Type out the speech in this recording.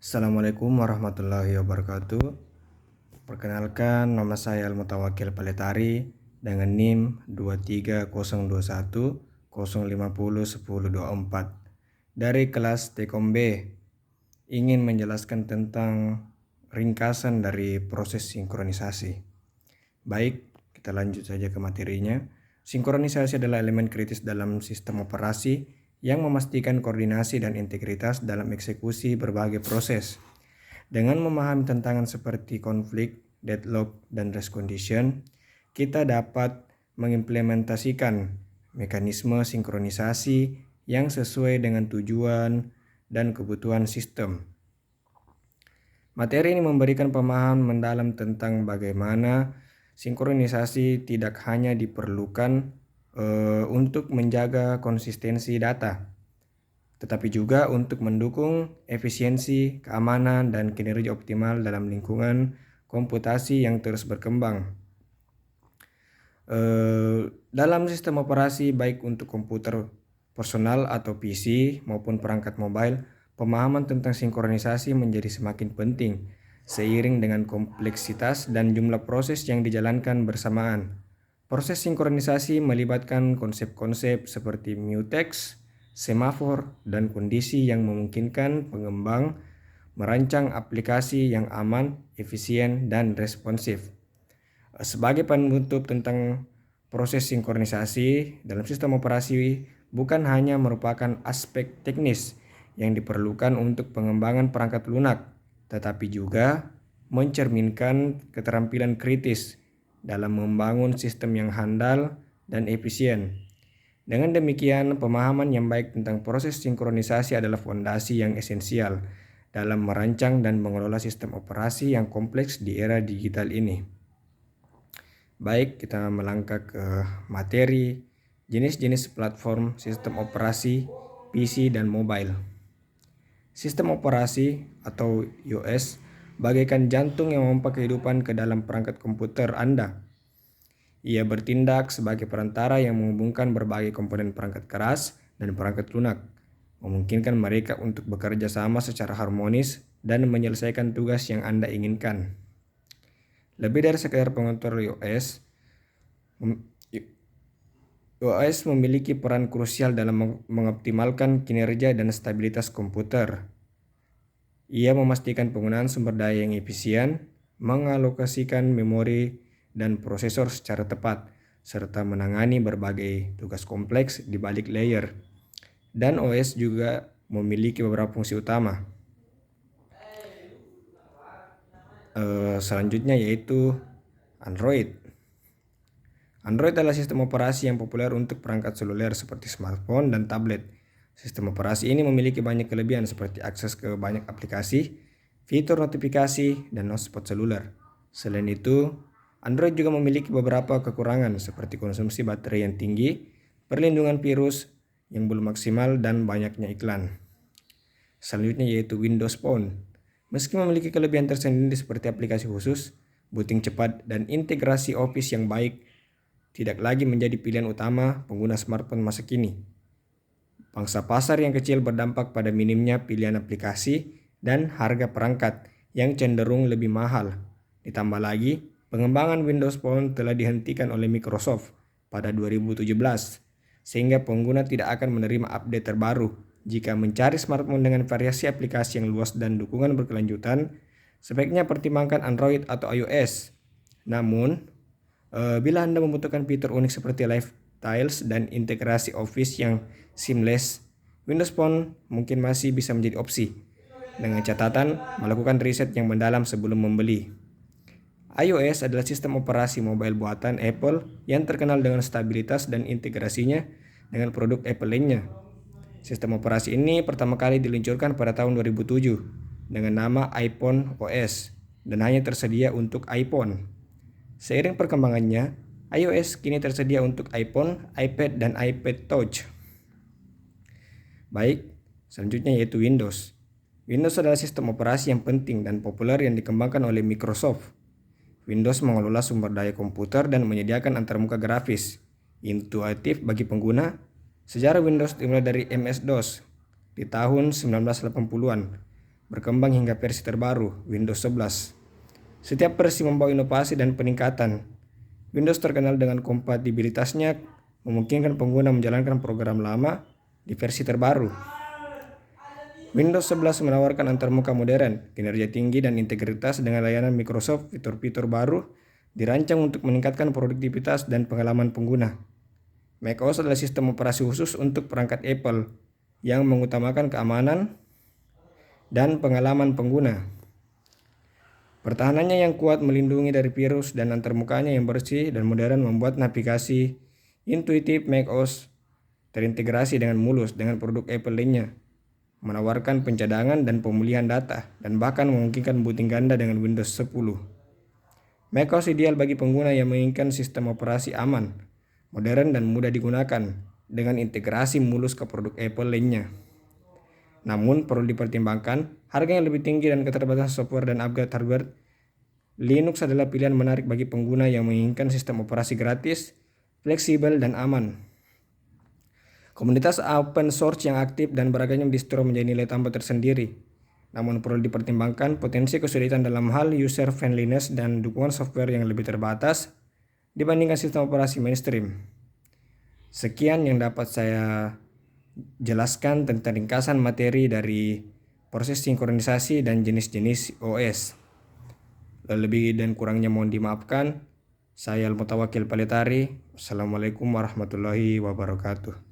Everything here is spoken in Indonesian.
Assalamualaikum warahmatullahi wabarakatuh. Perkenalkan, nama saya Al-Mutawakil Paletari dengan NIM 2302105001024 dari kelas Tekom B. Ingin menjelaskan tentang ringkasan dari proses sinkronisasi. Baik, kita lanjut saja ke materinya. Sinkronisasi adalah elemen kritis dalam sistem operasi yang memastikan koordinasi dan integritas dalam eksekusi berbagai proses. Dengan memahami tantangan seperti konflik, deadlock, dan race condition, kita dapat mengimplementasikan mekanisme sinkronisasi yang sesuai dengan tujuan dan kebutuhan sistem. Materi ini memberikan pemahaman mendalam tentang bagaimana sinkronisasi tidak hanya diperlukan untuk menjaga konsistensi data, tetapi juga untuk mendukung efisiensi, keamanan, dan kinerja optimal dalam lingkungan komputasi yang terus berkembang. Dalam sistem operasi baik untuk komputer personal atau PC maupun perangkat mobile, pemahaman tentang sinkronisasi menjadi semakin penting seiring dengan kompleksitas dan jumlah proses yang dijalankan bersamaan. Proses sinkronisasi melibatkan konsep-konsep seperti mutex, semafor, dan kondisi yang memungkinkan pengembang merancang aplikasi yang aman, efisien, dan responsif. Sebagai penutup tentang proses sinkronisasi dalam sistem operasi bukan hanya merupakan aspek teknis yang diperlukan untuk pengembangan perangkat lunak, tetapi juga mencerminkan keterampilan kritis dalam membangun sistem yang handal dan efisien. Dengan demikian, pemahaman yang baik tentang proses sinkronisasi adalah fondasi yang esensial dalam merancang dan mengelola sistem operasi yang kompleks di era digital ini. Baik, kita melangkah ke materi jenis-jenis platform sistem operasi PC dan mobile. Sistem operasi atau OS bagaikan jantung yang memompa kehidupan ke dalam perangkat komputer Anda. Ia bertindak sebagai perantara yang menghubungkan berbagai komponen perangkat keras dan perangkat lunak, memungkinkan mereka untuk bekerja sama secara harmonis dan menyelesaikan tugas yang Anda inginkan. Lebih dari sekedar pengatur OS memiliki peran krusial dalam mengoptimalkan kinerja dan stabilitas komputer. Ia memastikan penggunaan sumber daya yang efisien, mengalokasikan memori dan prosesor secara tepat, serta menangani berbagai tugas kompleks di balik layer. Dan OS juga memiliki beberapa fungsi utama. Selanjutnya yaitu Android. Android adalah sistem operasi yang populer untuk perangkat seluler seperti smartphone dan tablet. Sistem operasi ini memiliki banyak kelebihan seperti akses ke banyak aplikasi, fitur notifikasi, dan hotspot seluler. Selain itu, Android juga memiliki beberapa kekurangan seperti konsumsi baterai yang tinggi, perlindungan virus yang belum maksimal, dan banyaknya iklan. Selanjutnya yaitu Windows Phone. Meski memiliki kelebihan tersendiri seperti aplikasi khusus, booting cepat, dan integrasi Office yang baik, tidak lagi menjadi pilihan utama pengguna smartphone masa kini. Pangsa pasar yang kecil berdampak pada minimnya pilihan aplikasi dan harga perangkat yang cenderung lebih mahal. Ditambah lagi, pengembangan Windows Phone telah dihentikan oleh Microsoft pada 2017, sehingga pengguna tidak akan menerima update terbaru. Jika mencari smartphone dengan variasi aplikasi yang luas dan dukungan berkelanjutan, sebaiknya pertimbangkan Android atau iOS. Namun, bila Anda membutuhkan fitur unik seperti Live Tiles dan integrasi Office yang seamless, Windows Phone mungkin masih bisa menjadi opsi, dengan catatan melakukan riset yang mendalam sebelum membeli. iOS adalah sistem operasi mobile buatan Apple yang terkenal dengan stabilitas dan integrasinya dengan produk Apple lainnya. Sistem operasi ini pertama kali diluncurkan pada tahun 2007 dengan nama iPhone OS dan hanya tersedia untuk iPhone. Seiring perkembangannya, iOS kini tersedia untuk iPhone, iPad, dan iPad Touch. Baik, selanjutnya yaitu Windows. Windows adalah sistem operasi yang penting dan populer yang dikembangkan oleh Microsoft. Windows mengelola sumber daya komputer dan menyediakan antarmuka grafis intuitif bagi pengguna. Sejarah Windows dimulai dari MS-DOS di tahun 1980-an berkembang hingga versi terbaru, Windows 11. Setiap versi membawa inovasi dan peningkatan. Windows terkenal dengan kompatibilitasnya, memungkinkan pengguna menjalankan program lama di versi terbaru. Windows 11 menawarkan antarmuka modern, kinerja tinggi, dan integritas dengan layanan Microsoft. Fitur-fitur baru dirancang untuk meningkatkan produktivitas dan pengalaman pengguna. macOS adalah sistem operasi khusus untuk perangkat Apple yang mengutamakan keamanan dan pengalaman pengguna. Pertahanannya yang kuat melindungi dari virus dan antarmukanya yang bersih dan modern membuat navigasi intuitif macOS terintegrasi dengan mulus dengan produk Apple lainnya, menawarkan pencadangan dan pemulihan data, dan bahkan memungkinkan booting ganda dengan Windows 10. macOS ideal bagi pengguna yang menginginkan sistem operasi aman, modern, dan mudah digunakan dengan integrasi mulus ke produk Apple lainnya. Namun perlu dipertimbangkan harga yang lebih tinggi dan keterbatasan software dan upgrade hardware. Linux adalah pilihan menarik bagi pengguna yang menginginkan sistem operasi gratis, fleksibel, dan aman. Komunitas open source yang aktif dan beragamnya distro menjadi nilai tambah tersendiri. Namun perlu dipertimbangkan potensi kesulitan dalam hal user friendliness dan dukungan software yang lebih terbatas dibandingkan sistem operasi mainstream. Sekian yang dapat saya jelaskan tentang ringkasan materi dari proses sinkronisasi dan jenis-jenis OS. Lebih dan kurangnya mohon dimaafkan. Saya Al-Mutawakil Paletari. Assalamualaikum warahmatullahi wabarakatuh.